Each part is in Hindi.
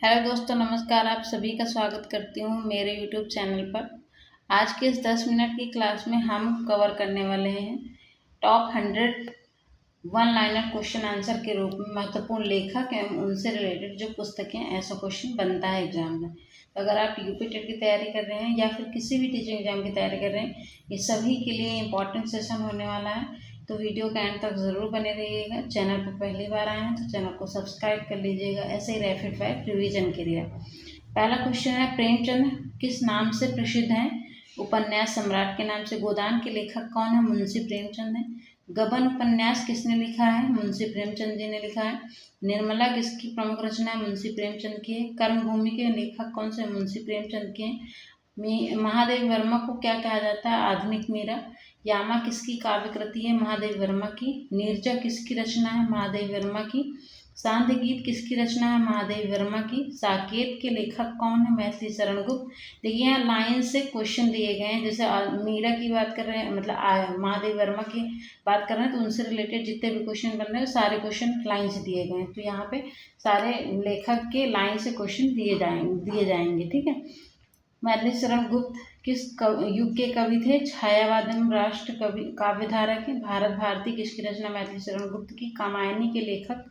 हेलो दोस्तों, नमस्कार। आप सभी का स्वागत करती हूँ मेरे यूट्यूब चैनल पर। आज के इस 10 मिनट की क्लास में हम कवर करने वाले हैं top 100 one liner question answer के रूप में महत्वपूर्ण लेखक एवं उनसे रिलेटेड जो पुस्तकें, ऐसा क्वेश्चन बनता है एग्जाम में। तो अगर आप यूपी टेट की तैयारी कर रहे हैं या फिर किसी भी टीचिंग एग्जाम की तैयारी कर रहे हैं, ये सभी के लिए इम्पोर्टेंट सेशन होने वाला है। तो वीडियो के एंड तक ज़रूर बने रहिएगा। चैनल पर पहली बार आए हैं तो चैनल को सब्सक्राइब कर लीजिएगा, ऐसे ही रैपिड फायर रिवीजन के लिए। पहला क्वेश्चन है, प्रेमचंद किस नाम से प्रसिद्ध हैं? उपन्यास सम्राट के नाम से। गोदान के लेखक कौन है? मुंशी प्रेमचंद है। गबन उपन्यास किसने लिखा है? मुंशी प्रेमचंद जी ने लिखा है। निर्मला किसकी प्रमुख रचना है? मुंशी प्रेमचंद की है। कर्मभूमि के लेखक कौन से? मुंशी प्रेमचंद के हैं। महादेवी वर्मा को क्या कहा जाता है? आधुनिक मीरा। यामा किसकी काव्य कृति है? महादेवी वर्मा की। नीरजा किसकी रचना है? महादेवी वर्मा की। सांध्य गीत किसकी रचना है? महादेवी वर्मा की। साकेत के लेखक कौन है? मैथिली शरण गुप्त। देखिए, यहाँ लाइन से क्वेश्चन दिए गए हैं। जैसे मीरा की बात कर रहे हैं, मतलब महादेवी वर्मा की बात कर रहे हैं, तो उनसे रिलेटेड जितने भी क्वेश्चन बन रहे हैं सारे क्वेश्चन लाइन से दिए गए हैं। तो यहाँ पे सारे लेखक के लाइन से क्वेश्चन दिए जाएंगे। ठीक है। मैथिली शरण गुप्त किस युग के कवि थे? छायावाद राष्ट्र कवि काव्यधारा के। भारत भारती किसकी रचना? मैथिली शरण गुप्त की। कामायनी के लेखक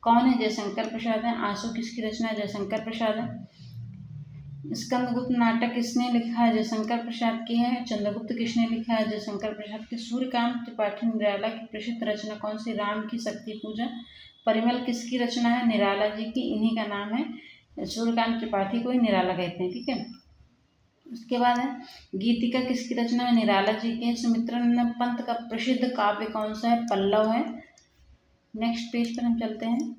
कौन है? जयशंकर प्रसाद है। आंसू किसकी रचना है? जयशंकर प्रसाद है। स्कंदगुप्त नाटक किसने लिखा है? जयशंकर प्रसाद की है। चंद्रगुप्त किसने लिखा है? जयशंकर प्रसाद के। सूर्यकांत त्रिपाठी निराला की प्रसिद्ध रचना कौन सी? राम की शक्ति पूजा। परिमल किसकी रचना है? निराला जी की। इन्हीं का नाम है। सूर्यकांत त्रिपाठी को ही निराला कहते हैं। ठीक है। उसके बाद है, गीतिका किसकी रचना है? निराला जी की। सुमित्रानंद पंत का प्रसिद्ध काव्य कौन सा है? पल्लव है। नेक्स्ट पेज पर हम चलते हैं।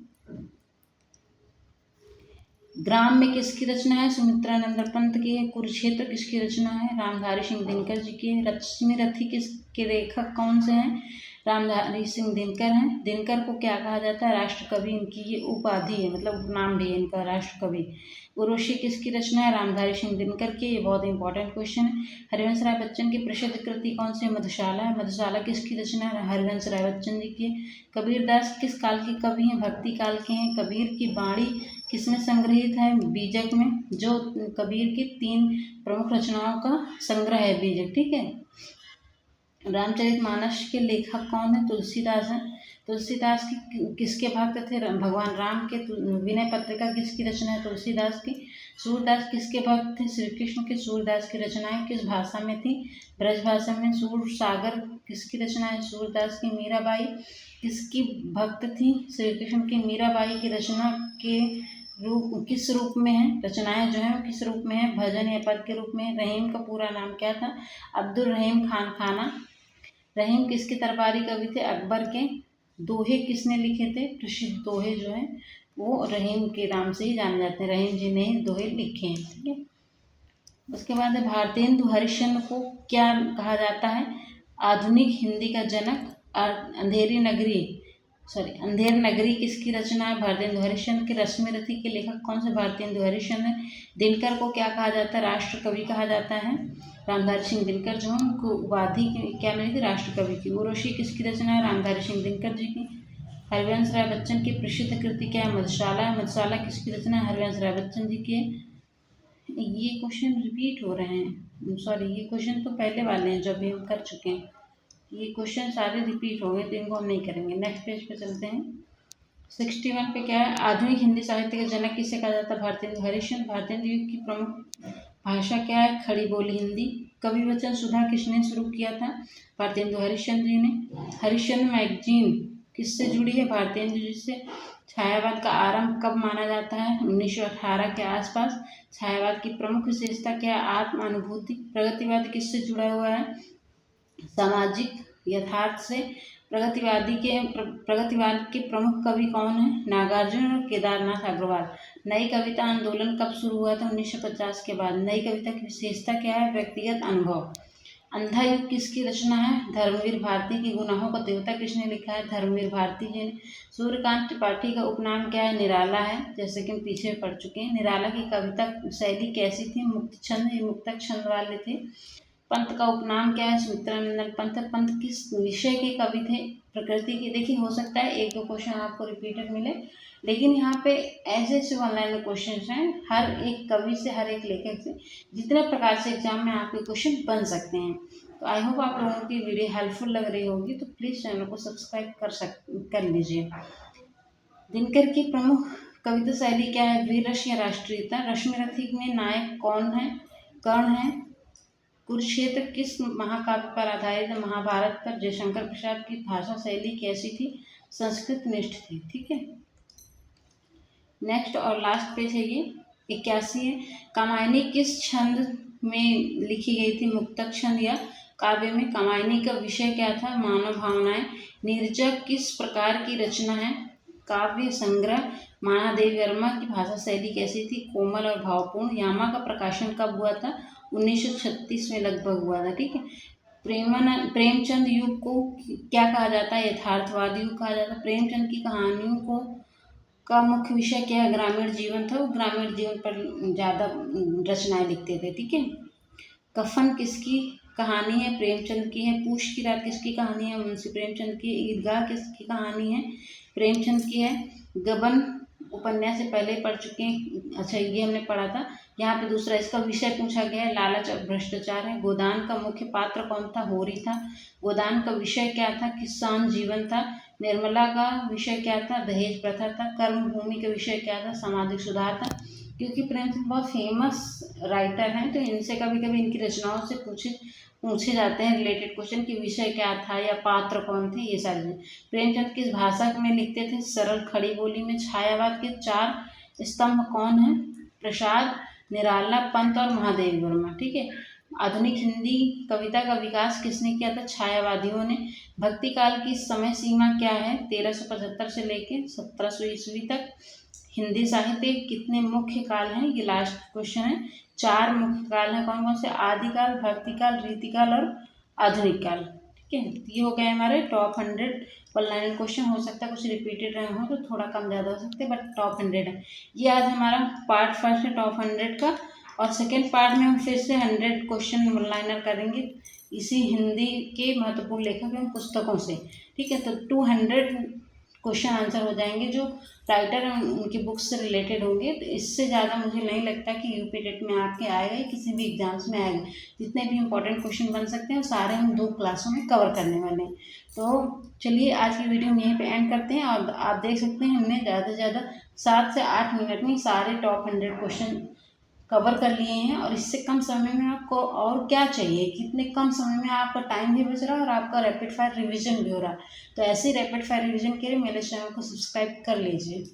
ग्राम में किसकी रचना है? सुमित्रानंद पंत की है। कुरुक्षेत्र किसकी रचना है? रामधारी सिंह दिनकर जी की है। रश्मि रथी किसके लेखक कौन से हैं? रामधारी सिंह दिनकर हैं। दिनकर को क्या कहा जाता है? राष्ट्र कवि इनकी ये उपाधि है, मतलब नाम भी है इनका, राष्ट्र कवि। उर्वशी किसकी रचना है? रामधारी सिंह दिनकर की। ये बहुत इंपॉर्टेंट क्वेश्चन है। हरिवंश राय बच्चन की प्रसिद्ध कृति कौन सी? मधुशाला है। मधुशाला किसकी रचना है? हरिवंश राय बच्चन जी की। कबीरदास किस काल के कवि हैं? भक्ति काल के हैं। कबीर की बाणी किसमें संग्रहित है? बीजक में। जो कबीर की 3 प्रमुख रचनाओं का संग्रह है बीजक। ठीक है। रामचरितमानस के लेखक कौन है? तुलसीदास हैं। तुलसीदास की किसके भक्त थे? भगवान राम के। विनय पत्रिका किसकी रचना है? तुलसीदास की। सूरदास किसके भक्त थे? श्री कृष्ण के। सूरदास की रचनाएं किस भाषा में थी? ब्रज भाषा में। सूर सागर किसकी रचना है? सूरदास की। मीराबाई किसकी भक्त थी? श्री कृष्ण की। मीराबाई की रचना के रूप किस रूप में है? रचनाएं जो है किस रूप में है? भजन या पद के रूप में। रहीम का पूरा नाम क्या था? अब्दुल रहीम खान खाना। रहीम किसके दरबारी कवि थे? अकबर के। दोहे किसने लिखे थे? प्रसिद्ध दोहे जो हैं वो रहीम के नाम से ही जाने जाते हैं। रहीम जी ने दोहे लिखे हैं। ठीक है। उसके बाद है, भारतेंदु हरिश्चंद्र को क्या कहा जाता है? आधुनिक हिंदी का जनक। अंधेर नगरी किसकी रचना है? भारतेंदु हरिश्चंद्र की। रश्मि रथी के लेखक कौन से? भारतेंदु हरिश्चंद्र है। दिनकर को क्या कहा जाता है? राष्ट्र कवि कहा जाता है। रामधारी सिंह दिनकर जो है उनको उपाधि क्या मिली थी? राष्ट्र कवि की। उर्वशी किसकी रचना है? रामधारी सिंह दिनकर जी की। हरिवंश राय बच्चन की प्रसिद्ध कृति क्या है? मधुशाला है। मधुशाला किसकी रचना है? हरिवंश राय बच्चन जी की। ये क्वेश्चन रिपीट हो रहे हैं, सॉरी, ये क्वेश्चन तो पहले वाले हैं जो अभी हम कर चुके हैं। ये क्वेश्चन सारे रिपीट हो गए, तो इनको हम नहीं करेंगे। नेक्स्ट पेज पे चलते हैं। 61 पे क्या है? आधुनिक हिंदी साहित्य के जनक किसे कहा जाता है? भारतेंदु हरिश्चंद्र। भारतेंदु युग की प्रमुख भाषा क्या है? खड़ी बोली हिंदी। कवि वचन सुधा किसने शुरू किया था? भारतेंदु हरिश्चंद्र जी ने। हरिश्चंद्र मैगजीन किससे जुड़ी है? भारतेंदु जी से। छायावाद का आरंभ कब माना जाता है? 1918 के आसपास। छायावाद की प्रमुख विशेषता क्या है? आत्म अनुभूति। प्रगतिवाद किससे जुड़ा हुआ है? सामाजिक यथार्थ से। प्रगतिवाद के प्रमुख कवि कौन है? नागार्जुन और केदारनाथ अग्रवाल। नई कविता आंदोलन कब शुरू हुआ था? 1950 के बाद। नई कविता की विशेषता क्या है? व्यक्तिगत अनुभव। अंधा युग किसकी रचना है? धर्मवीर भारती की। गुनाहों का देवता किसने लिखा है? धर्मवीर भारती जी ने। सूर्यकांत त्रिपाठी का उपनाम क्या है? निराला है, जैसे कि हम पीछे पढ़ चुके हैं। निराला की कविता शैली कैसी थी? मुक्त छंद, मुक्तक छंद वाले थे। पंत का उपनाम क्या है? सुमित्रानंद पंत। पंत किस विषय के कवि थे? प्रकृति की। देखिए, हो सकता है 1-2 क्वेश्चन आपको रिपीटेड मिले, लेकिन यहाँ पे ऐसे ऐसे ऑनलाइन क्वेश्चन हैं, हर एक कवि से, हर एक लेखक से, जितने प्रकार से एग्जाम में आपके क्वेश्चन बन सकते हैं। तो आई होप आप लोगों की वीडियो हेल्पफुल लग रही होगी, तो प्लीज़ चैनल को सब्सक्राइब कर लीजिए। दिनकर की प्रमुख कविता शैली क्या है? वीर रस या राष्ट्रीयता? रश्मिरथी में नायक कौन है? कर्ण है। कुरुक्षेत्र किस महाकाव्य पर आधारित है? महाभारत पर। जयशंकर प्रसाद की भाषा शैली कैसी थी? संस्कृत निष्ठ थी। ठीक है, नेक्स्ट और लास्ट पेज है ये 81 है। कामायनी किस छंद में लिखी गई थी? मुक्तक छंद या काव्य में? कामायनी का विषय क्या था? मानव भावनाएं। नीरजा किस प्रकार की रचना है? काव्य संग्रह। महादेवी वर्मा की भाषा शैली कैसी थी? कोमल और भावपूर्ण। यामा का प्रकाशन कब हुआ था? 1936 में लगभग हुआ था। ठीक है, प्रेमचंद युग को क्या कहा जाता है? यथार्थवादी युग कहा जाता है। प्रेमचंद की कहानियों को का मुख्य विषय क्या है? ग्रामीण जीवन था, वो ग्रामीण जीवन पर ज़्यादा रचनाएं लिखते थे। ठीक है, कफन किसकी कहानी है? प्रेमचंद की है। पूछ की रात किसकी कहानी है? मुंशी प्रेमचंद की। ईदगाह किसकी कहानी है? प्रेमचंद की है। गबन उपन्यास से पहले पढ़ चुके हैं, अच्छा ये हमने पढ़ा था। यहाँ पे दूसरा इसका विषय पूछा गया है, लालच और भ्रष्टाचार है। गोदान का मुख्य पात्र कौन था? होरी था। गोदान का विषय क्या था? किसान जीवन था। निर्मला का विषय क्या था? दहेज प्रथा था। कर्मभूमि का विषय क्या था? सामाजिक सुधार था। क्योंकि प्रेमचंद बहुत फेमस राइटर हैं, तो इनसे कभी कभी इनकी रचनाओं से पूछे जाते हैं रिलेटेड क्वेश्चन कि विषय क्या था या पात्र कौन थे, ये सारी चीजें। प्रेमचंद किस भाषा में लिखते थे? सरल खड़ी बोली में। छायावाद के 4 स्तंभ कौन है? प्रसाद, निराला, पंत और महादेवी वर्मा। ठीक है, आधुनिक हिंदी कविता का विकास किसने किया था? छायावादियों ने। भक्ति काल की समय सीमा क्या है? 1375 से लेकर 1700 ईस्वी तक। हिंदी साहित्य कितने मुख्य काल हैं? ये लास्ट क्वेश्चन है। 4 मुख्य काल हैं। कौन कौन से? आदिकाल, भक्तिकाल, रीतिकाल और आधुनिक काल। ठीक है, ये हो गए हमारे टॉप 100 ऑनलाइन क्वेश्चन। हो सकता है कुछ रिपीटेड रहे हो, तो थोड़ा कम ज़्यादा हो सकते हैं, बट टॉप 100 है। ये आज हमारा पार्ट फर्स्ट है टॉप 100 का, और सेकेंड पार्ट में हम फिर से 100 क्वेश्चन ऑनलाइनर करेंगे इसी हिंदी के महत्वपूर्ण लेखक एवं पुस्तकों से। ठीक है, तो 200 क्वेश्चन आंसर हो जाएंगे जो राइटर हैं उनकी बुक्स से रिलेटेड होंगे। तो इससे ज़्यादा मुझे नहीं लगता कि यूपी टेट में आपके आएगा, किसी भी एग्जाम्स में आएगा। जितने भी इंपॉर्टेंट क्वेश्चन बन सकते हैं वो सारे हम 2 क्लासों में कवर करने वाले हैं। तो चलिए आज की वीडियो हम यहीं पे एंड करते हैं, और आप देख सकते हैं हमने ज़्यादा से ज़्यादा 7 से 8 मिनट में सारे टॉप 100 क्वेश्चन कवर कर लिए हैं। और इससे कम समय में आपको और क्या चाहिए? कितने कम समय में आपका टाइम भी बच रहा है और आपका रैपिड फायर रिवीजन भी हो रहा है। तो ऐसे रैपिड फायर रिवीजन के लिए मेरे चैनल को सब्सक्राइब कर लीजिए।